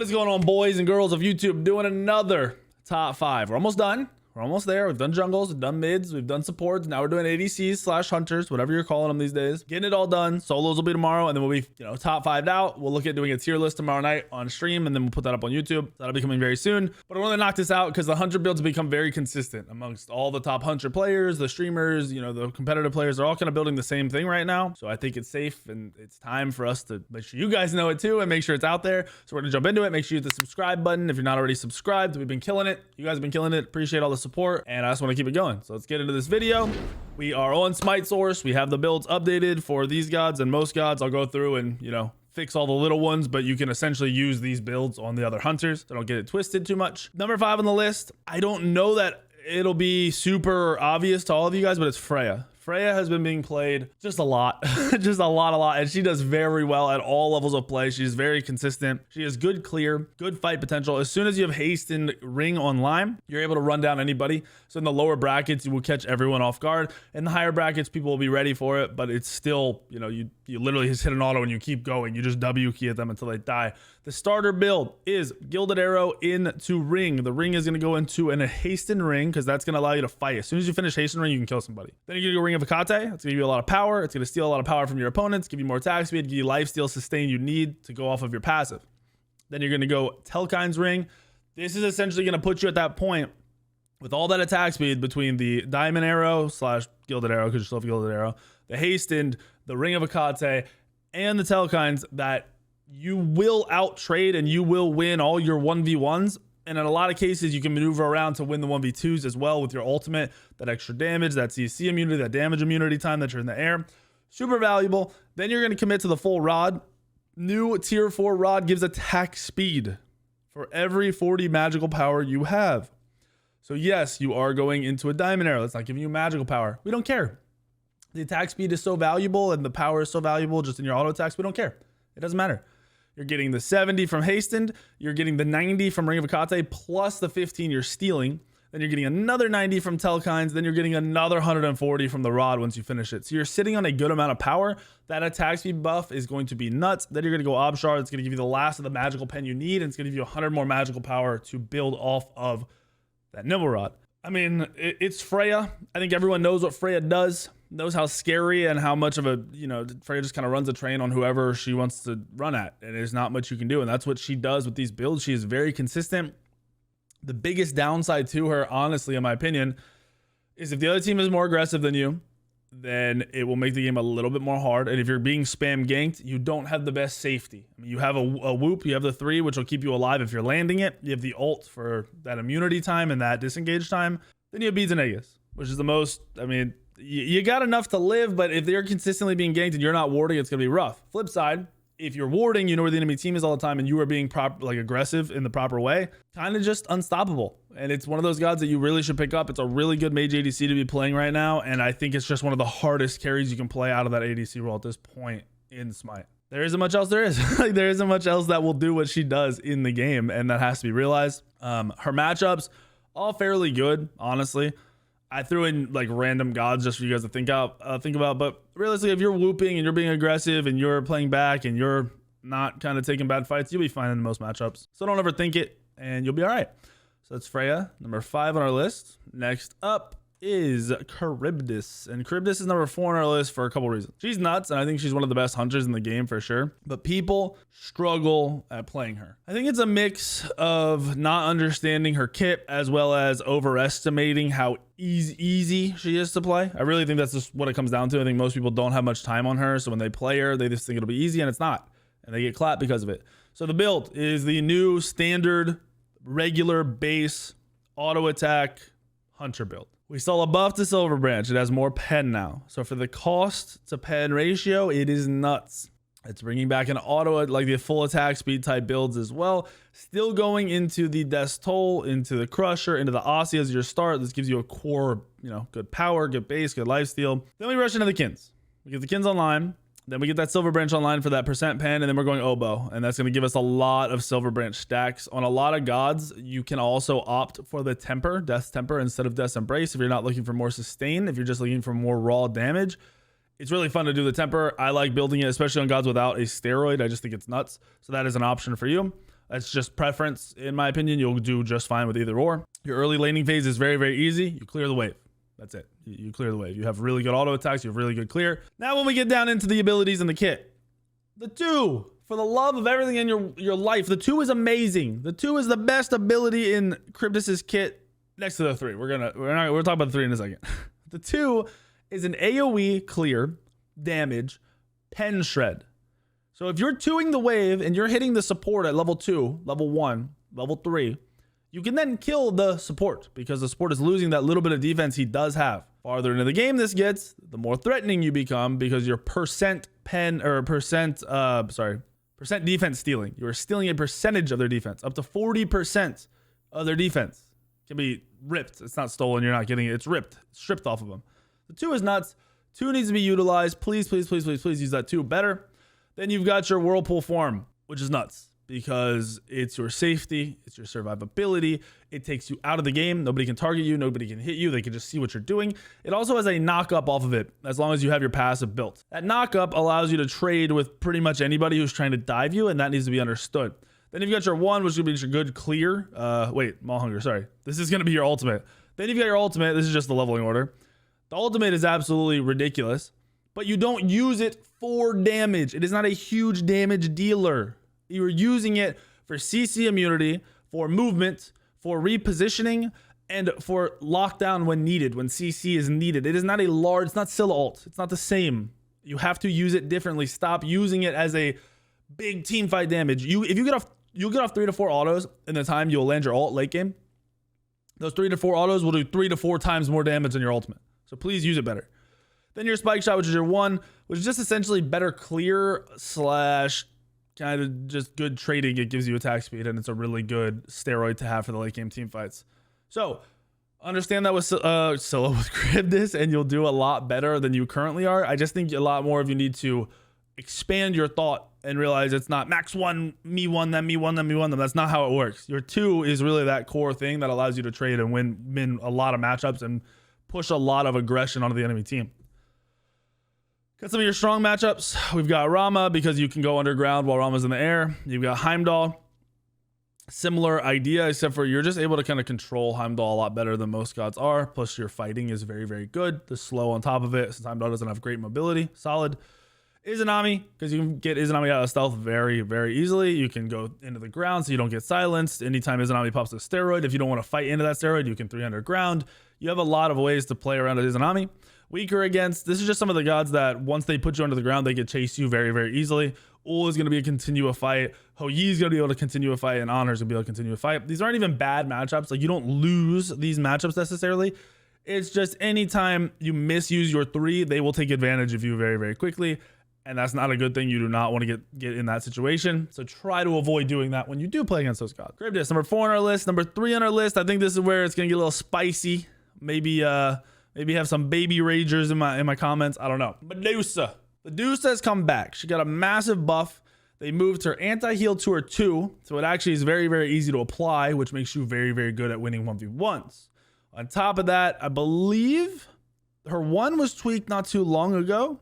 What is going on, boys and girls of YouTube? Doing another top 5. We're almost done. We're almost there. We've done jungles, we've done mids, we've done supports. Now we're doing ADCs slash hunters, whatever you're calling them these days. Getting it all done. Solos will be tomorrow, and then we'll be, top 5'd out. We'll look at doing a tier list tomorrow night on stream, and then we'll put that up on YouTube. That'll be coming very soon. But I want to knock this out because the hunter builds have become very consistent amongst all the top hunter players, the streamers, the competitive players. They're all kind of building the same thing right now. So I think it's safe, and it's time for us to make sure you guys know it too, and make sure it's out there. So we're gonna jump into it. Make sure you hit the subscribe button if you're not already subscribed. We've been killing it. You guys have been killing it. Appreciate all the support, and I just want to keep it going. So let's get into this video. We are on Smite source. We have the builds updated for these gods and most gods. I'll go through and fix all the little ones, but you can essentially use these builds on the other hunters, so don't get it twisted too much. Number 5 on the list, I don't know that it'll be super obvious to all of you guys, but it's FREYA. FREYA has been being played just a lot, just a lot, and she does very well at all levels of play. She's very consistent. She has good clear, good fight potential. As soon as you have haste and ring online, you're able to run down anybody. So in the lower brackets, you will catch everyone off guard. In the higher brackets, people will be ready for it, but it's still, you literally just hit an auto and you keep going. You just W key at them until they die. The starter build is Gilded Arrow into ring. The ring is going to go into a hasten ring because that's going to allow you to fight. As soon as you finish hasten ring, you can kill somebody. Then you're going to go ring of Akate. It's going to give you a lot of power. It's going to steal a lot of power from your opponents, give you more attack speed, give you life steal sustain you need to go off of your passive. Then you're going to go Telkine's ring. This is essentially going to put you at that point with all that attack speed between the Diamond Arrow slash Gilded Arrow, because you still have Gilded Arrow, the hastened, the ring of Akate, and the Telkines, that you will out trade and you will win all your 1v1s. And in a lot of cases, you can maneuver around to win the 1v2s as well with your ultimate, that extra damage, that CC immunity, that damage immunity time that you're in the air. Super valuable. Then you're going to commit to the full rod. New tier 4 rod gives attack speed for every 40 magical power you have. So yes, you are going into a Diamond Arrow. That's not giving you magical power. We don't care. The attack speed is so valuable and the power is so valuable just in your auto attacks. We don't care. It doesn't matter. You're getting the 70 from Hastened. You're getting the 90 from Ring of Akate plus the 15 you're stealing. Then you're getting another 90 from Telkines. Then you're getting another 140 from the rod once you finish it. So you're sitting on a good amount of power. That attack speed buff is going to be nuts. Then you're going to go Obshar. It's going to give you the last of the magical pen you need. And it's going to give you 100 more magical power to build off of that Nimble Rod. I mean, it's FREYA. I think everyone knows what FREYA does, knows how scary and how much of a, FREYA just kind of runs a train on whoever she wants to run at. And there's not much you can do. And that's what she does with these builds. She is very consistent. The biggest downside to her, honestly, in my opinion, is if the other team is more aggressive than you, then it will make the game a little bit more hard. And if you're being spam ganked, you don't have the best safety. I mean, you have a whoop, you have the 3, which will keep you alive if you're landing it. You have the ult for that immunity time and that disengage time. Then you have beads and Aegis, which is the most, you got enough to live, but if they're consistently being ganked and you're not warding, it's going to be rough. Flip side, if you're warding, you know where the enemy team is all the time, and you are being aggressive in the proper way, kind of just unstoppable. And it's one of those gods that you really should pick up. It's a really good mage ADC to be playing right now, and I think it's just one of the hardest carries you can play out of that ADC role at this point in Smite. There isn't much else there is. There isn't much else that will do what she does in the game, and that has to be realized. Her matchups, all fairly good, honestly. I threw in random gods just for you guys to think about, but realistically, if you're whooping and you're being aggressive and you're playing back and you're not kind of taking bad fights, you'll be fine in most matchups. So don't overthink it and you'll be all right. So that's FREYA, number 5 on our list. Next up is Charybdis, and Charybdis is number 4 on our list for a couple reasons. She's nuts, and I think she's one of the best hunters in the game for sure, but people struggle at playing her. I think it's a mix of not understanding her kit as well as overestimating how easy she is to play. I really think that's just what it comes down to. I think most people don't have much time on her, so when they play her, they just think it'll be easy, and it's not, and they get clapped because of it. So the build is the new standard regular base auto attack hunter build. We saw a buff to Silver Branch. It has more pen now. So for the cost to pen ratio, it is nuts. It's bringing back an auto, the full attack speed type builds as well. Still going into the Death Toll, into the Crusher, into the Aussie as your start. This gives you a core, good power, good base, good lifesteal. Then we rush into the Kins. We get the Kins online. Then we get that Silver Branch online for that percent pen, and then we're going Oboe, and that's going to give us a lot of Silver Branch stacks. On a lot of gods, you can also opt for the Temper, Death's Temper, instead of Death's Embrace if you're not looking for more sustain, if you're just looking for more raw damage. It's really fun to do the Temper. I like building it, especially on gods without a steroid. I just think it's nuts. So that is an option for you. That's just preference. In my opinion, you'll do just fine with either or. Your early laning phase is very, very easy. You clear the wave. That's it. You clear the wave. You have really good auto attacks. You have really good clear. Now, when we get down into the abilities in the kit, the 2, for the love of everything in your life, the 2 is amazing. The 2 is the best ability in Cryptus's kit next to the 3. We're talking about the 3 in a second. The 2 is an AoE clear damage pen shred. So if you're 2ing the wave and you're hitting the support at level 2, level 1, level 3, you can then kill the support because the support is losing that little bit of defense he does have. Farther into the game this gets, the more threatening you become because your percent defense stealing. You are stealing a percentage of their defense. Up to 40% of their defense can be ripped. It's not stolen. You're not getting it. It's ripped. It's stripped off of them. The 2 is nuts. 2 needs to be utilized. Please, please, please, please, please use that 2 better. Then you've got your Whirlpool form, which is nuts because it's your safety. It's your survivability. It takes you out of the game. Nobody can target you. Nobody can hit you. They can just see what you're doing. It also has a knock up off of it as long as you have your passive built. That knock up allows you to trade with pretty much anybody who's trying to dive you, and that needs to be understood. Then you've got your 1, which is going to be your good clear. Maul Hunger, sorry. This is going to be your ultimate. Then you've got your ultimate. This is just the leveling order. The ultimate is absolutely ridiculous, but you don't use it for damage. It is not a huge damage dealer. You're using it for CC immunity, for movement, for repositioning, and for lockdown when needed, when CC is needed. It is not a large, it's not Scylla ult. It's not the same. You have to use it differently. Stop using it as a big team fight damage. You'll get off 3 to 4 autos in the time you'll land your ult late game. Those 3 to 4 autos will do 3 to 4 times more damage than your ultimate. So please use it better. Then your spike shot, which is your 1, which is just essentially better clear / kind of just good trading. It gives you attack speed, and it's a really good steroid to have for the late game team fights. So understand that with Scylla with Cryptus, and you'll do a lot better than you currently are. I just think a lot more of you need to expand your thought and realize it's not max 1, me 1, then me 1, then me 1, then. That's not how it works. Your 2 is really that core thing that allows you to trade and win a lot of matchups and push a lot of aggression onto the enemy team. Got some of your strong matchups. We've got Rama because you can go underground while Rama's in the air. You've got Heimdall. Similar idea, except for you're just able to kind of control Heimdall a lot better than most gods are. Plus your fighting is very, very good. The slow on top of it, since Heimdall doesn't have great mobility. Solid. Izanami, because you can get Izanami out of stealth very, very easily. You can go into the ground so you don't get silenced. Anytime Izanami pops a steroid, if you don't want to fight into that steroid, you can 3 underground. You have a lot of ways to play around with Izanami. Weaker against, this is just some of the gods that once they put you under the ground, they can chase you very, very easily. Ul is going to be a continue a fight. Hou-Yi is going to be able to continue a fight, and Honor is going to be able to continue a fight. These aren't even bad matchups. Like, you don't lose these matchups necessarily. It's just anytime you misuse your 3, they will take advantage of you very, very quickly. And that's not a good thing. You do not want to get in that situation. So try to avoid doing that when you do play against those gods. Cryptus, number 4 on our list. Number 3 on our list. I think this is where it's going to get a little spicy. Maybe have some baby ragers in my comments. I don't know. MEDUSA. MEDUSA has come back. She got a massive buff. They moved her anti-heal to her 2. So it actually is very, very easy to apply, which makes you very, very good at winning 1v1s. On top of that, I believe her 1 was tweaked not too long ago.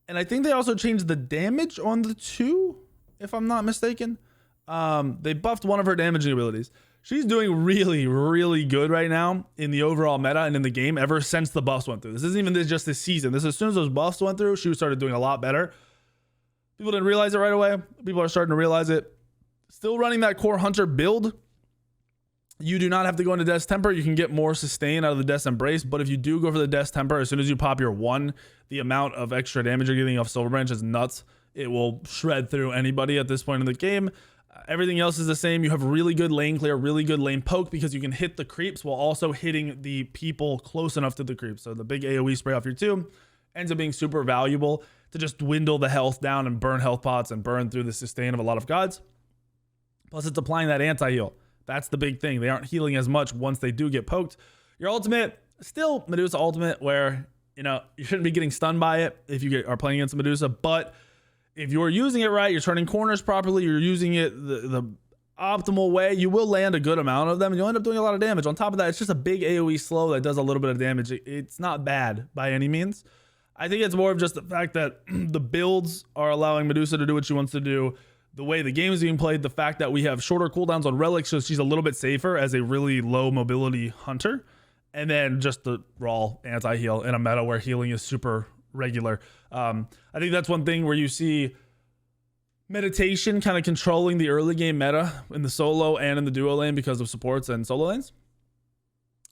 And I think they also changed the damage on the 2, if I'm not mistaken. They buffed one of her damaging abilities. She's doing really, really good right now in the overall meta and in the game ever since the buffs went through. This isn't even just this season. This, as soon as those buffs went through, she started doing a lot better. People didn't realize it right away. People are starting to realize it. Still running that core hunter build. You do not have to go into Death's Temper. You can get more sustain out of the Death's Embrace. But if you do go for the Death's Temper, as soon as you pop your 1, the amount of extra damage you're getting off Silver Branch is nuts. It will shred through anybody at this point in the game. Everything else is the same. You have really good lane clear, really good lane poke because you can hit the creeps while also hitting the people close enough to the creeps. So the big AoE spray off your 2 ends up being super valuable to just dwindle the health down and burn health pots and burn through the sustain of a lot of gods. Plus it's applying that anti-heal. That's the big thing. They aren't healing as much once they do get poked. Your ultimate, still Medusa ultimate, where you shouldn't be getting stunned by it if you are playing against Medusa, but if you're using it right, you're turning corners properly, you're using it the optimal way, you will land a good amount of them and you'll end up doing a lot of damage. On top of that, it's just a big AoE slow that does a little bit of damage. It's not bad by any means. I think it's more of just the fact that the builds are allowing Medusa to do what she wants to do. the way the game is being played, the fact that we have shorter cooldowns on relics, so she's a little bit safer as a really low mobility hunter, and then just the raw anti-heal in a meta where healing is super regular. I think that's one thing where you see meditation kind of controlling the early game meta in the solo and in the duo lane because of supports and solo lanes.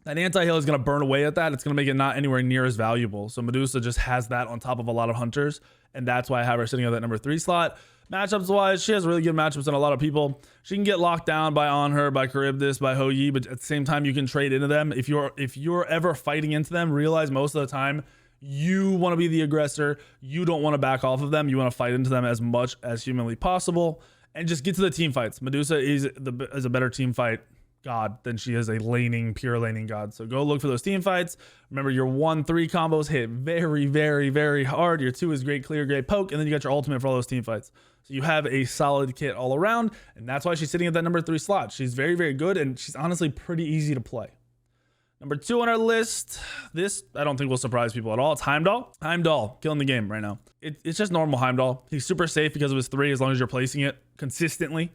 That anti-heal is going to burn away at that. It's going to make it not anywhere near as valuable. So Medusa just has that on top of a lot of hunters, and that's why I have her sitting at that number 3 slot. Matchups wise, she has really good matchups on a lot of people. She can get locked down by On Her, by Charybdis, by Hou Yi, but at the same time you can trade into them. If you're ever fighting into them, realize most of the time you want to be the aggressor. You don't want to back off of them. You want to fight into them as much as humanly possible and just get to the team fights. Medusa is a better team fight god than she is a pure laning god. So go look for those team fights. Remember, your 1-3 combos hit very, very, very hard. Your 2 is great clear, great poke, and then you got your ultimate for all those team fights. So you have a solid kit all around, and that's why she's sitting at that number 3 slot. She's very, very good, and she's honestly pretty easy to play. Number 2 on our list, this I don't think will surprise people at all. It's Heimdall. Heimdall killing the game right now. It's just normal Heimdall. He's super safe because of his 3 as long as you're placing it consistently.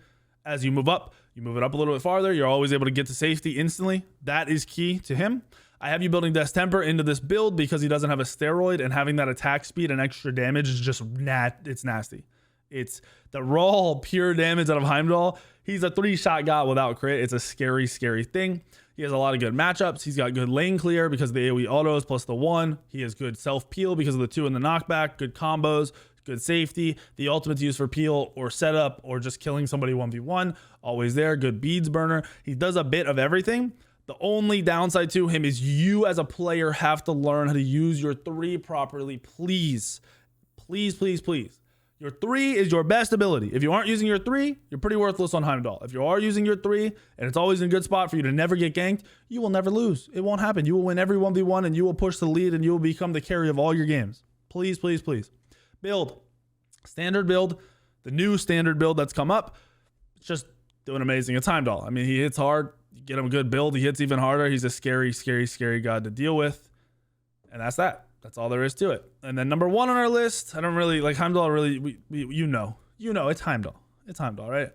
As you move up, you move it up a little bit farther, you're always able to get to safety instantly. That is key to him. I have you building Death's Temper into this build because he doesn't have a steroid, and having that attack speed and extra damage is just it's nasty. It's the raw pure damage out of Heimdall. He's a 3-shot god without crit. It's a scary, scary thing. He has a lot of good matchups. He's got good lane clear because of the AoE autos plus the 1. He has good self peel because of the 2 and the knockback, good combos, good safety. The ultimate's used for peel or setup or just killing somebody 1v1. Always there. Good beads burner. He does a bit of everything. The only downside to him is you as a player have to learn how to use your 3 properly. Please, please, please, please. Your 3 is your best ability. If you aren't using your 3, you're pretty worthless on Heimdall. If you are using your 3 and it's always in a good spot for you to never get ganked, you will never lose. It won't happen. You will win every 1v1 and you will push the lead and you will become the carry of all your games. Please, please, please. Build. Standard build. The new standard build that's come up. It's just doing amazing. It's Heimdall. I mean, he hits hard. You get him a good build. He hits even harder. He's a scary, scary, scary god to deal with. And that's that. That's all there is to it. And then number 1 on our list, I don't really like Heimdall. Really, you know, it's Heimdall. It's Heimdall, right?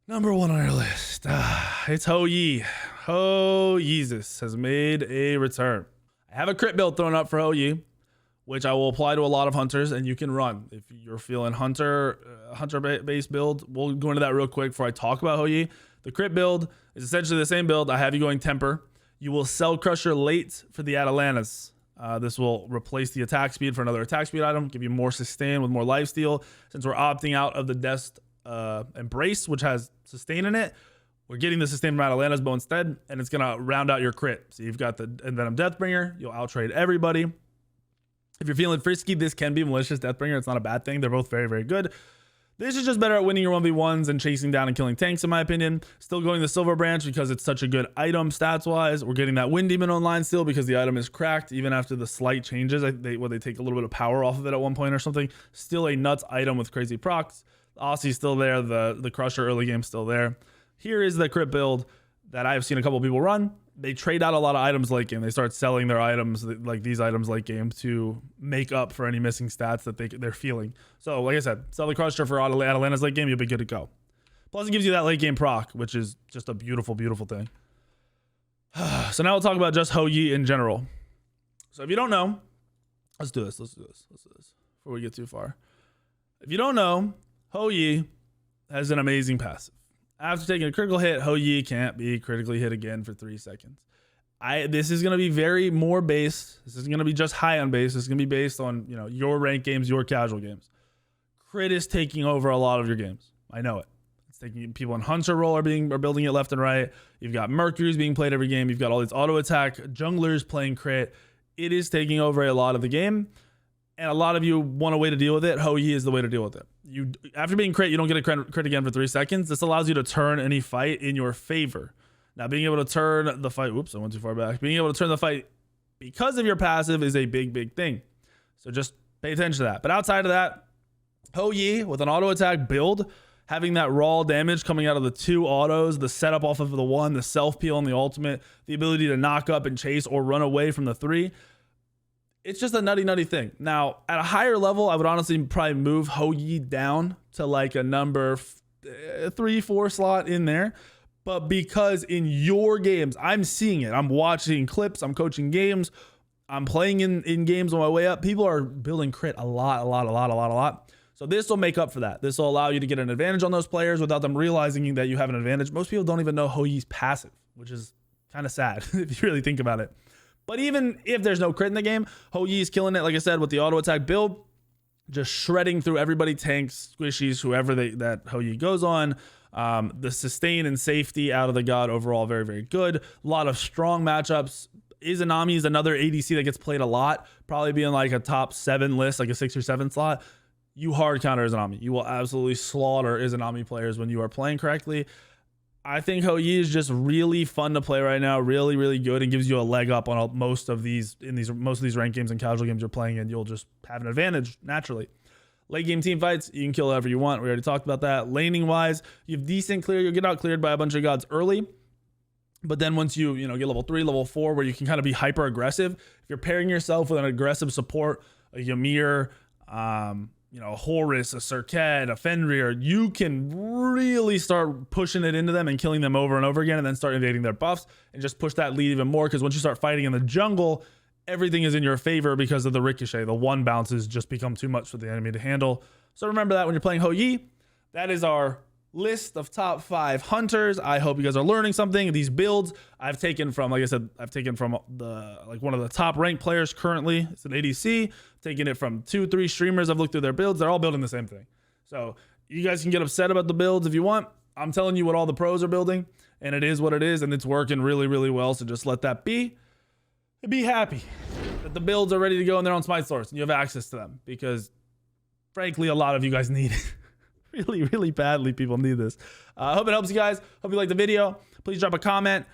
Number 1 on our list, it's Hou Yi. Hou Jesus has made a return. I have a crit build thrown up for Hou Yi, which I will apply to a lot of hunters, and you can run if you're feeling hunter based build. We'll go into that real quick before I talk about Hou Yi. The crit build is essentially the same build. I have you going Temper. You will sell Crusher late for the Atalantas. This will replace the attack speed for another attack speed item, give you more sustain with more lifesteal. Since we're opting out of the Death's Embrace, which has sustain in it, we're getting the sustain from Atalanta's bow instead, and it's going to round out your crit. So you've got the Envenom Deathbringer. You'll outtrade everybody. If you're feeling frisky, this can be Malicious Deathbringer. It's not a bad thing. They're both very, very good. This is just better at winning your 1v1s and chasing down and killing tanks, in my opinion. Still going the Silver Branch because it's such a good item stats-wise. We're getting that Wind Demon online still because the item is cracked, even after the slight changes. They take a little bit of power off of it at one point or something. Still a nuts item with crazy procs. The Aussie's still there. The Crusher early game's still there. Here is the crit build that I've seen a couple people run. They trade out a lot of items late game. They start selling their items, like these items late game, to make up for any missing stats that they're feeling. So, like I said, sell the Crusher for Atalanta's late game, you'll be good to go. Plus, it gives you that late game proc, which is just a beautiful, beautiful thing. So now we'll talk about just Hou Yi in general. So if you don't know, let's do this before we get too far. If you don't know, Hou Yi has an amazing passive. After taking a critical hit, Hou Yi can't be critically hit again for 3 seconds. This is going to be very more based. This isn't going to be just high on base. This is going to be based on, your ranked games, your casual games. Crit is taking over a lot of your games. I know it. It's taking people in Hunter role are building it left and right. You've got Mercury's being played every game. You've got all these auto attack junglers playing crit. It is taking over a lot of the game. And a lot of you want a way to deal with it. Hou Yi is the way to deal with it. After being crit, you don't get a crit again for 3 seconds. This allows you to turn any fight in your favor. Now, being able to turn the fight, whoops, I went too far back. Being able to turn the fight because of your passive is a big, big thing. So just pay attention to that. But outside of that, Hou Yi with an auto attack build, having that raw damage coming out of the 2 autos, the setup off of the 1, the self peel on the ultimate, the ability to knock up and chase or run away from the 3. it's just a nutty thing. Now, at a higher level, I would honestly probably move Hou-Yi down to like a number 3-4 slot in there. But because in your games, I'm seeing it. I'm watching clips. I'm coaching games. I'm playing in games on my way up. People are building crit a lot. So this will make up for that. This will allow you to get an advantage on those players without them realizing that you have an advantage. Most people don't even know Hou-Yi's passive, which is kind of sad if you really think about it. But even if there's no crit in the game, Hou-Yi's killing it, like I said, with the auto attack build, just shredding through everybody, tanks, squishies, whoever that Hou-Yi goes on. The sustain and safety out of the god overall, very good. A lot of strong matchups. Izanami is another ADC that gets played a lot, probably being like a top 7 list, like a 6 or 7 slot. You hard counter Izanami. You will absolutely slaughter Izanami players when you are playing correctly. I think Hou-Yi is just really fun to play right now, really good, and gives you a leg up on most of these ranked games and casual games you're playing in. You'll just have an advantage naturally. Late game team fights, you can kill whoever you want. We already talked about that. Laning wise, you have decent clear. You'll get out cleared by a bunch of gods early. But then once you get level 3, level 4, where you can kind of be hyper aggressive, if you're pairing yourself with an aggressive support, a Ymir, a Horus, a Serket, a Fenrir, you can really start pushing it into them and killing them over and over again, and then start invading their buffs and just push that lead even more. Because once you start fighting in the jungle, everything is in your favor because of the ricochet. The one bounces just become too much for the enemy to handle. So remember that when you're playing Hou-Yi. That is our list of top 5 hunters. I hope you guys are learning something. These builds I've taken from, like I said, one of the top ranked players currently. It's an ADC. Taking it from 2-3 streamers. I've looked through their builds. They're all building the same thing. So you guys can get upset about the builds if you want. I'm telling you what all the pros are building, and it is what it is, and it's working really well. So just let that be. Be happy that the builds are ready to go and they're on Smite source and you have access to them, because frankly, a lot of you guys need it. really badly. People need this. I hope it helps you guys. Hope you like the video. Please drop a comment.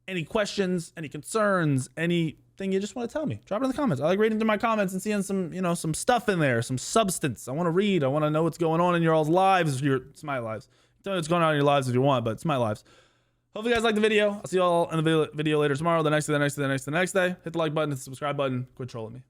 Any questions, any concerns, anything you just want to tell me, drop it in the comments. I like reading through my comments and seeing some stuff in there, some substance. I want to read. I want to know what's going on in your all's lives, your Smite lives. Tell me what's going on in your lives if you want, but Smite lives. Hope you guys like the video. I'll see you all in the video later tomorrow, the next day. Hit the like button, hit the subscribe button. Quit trolling me.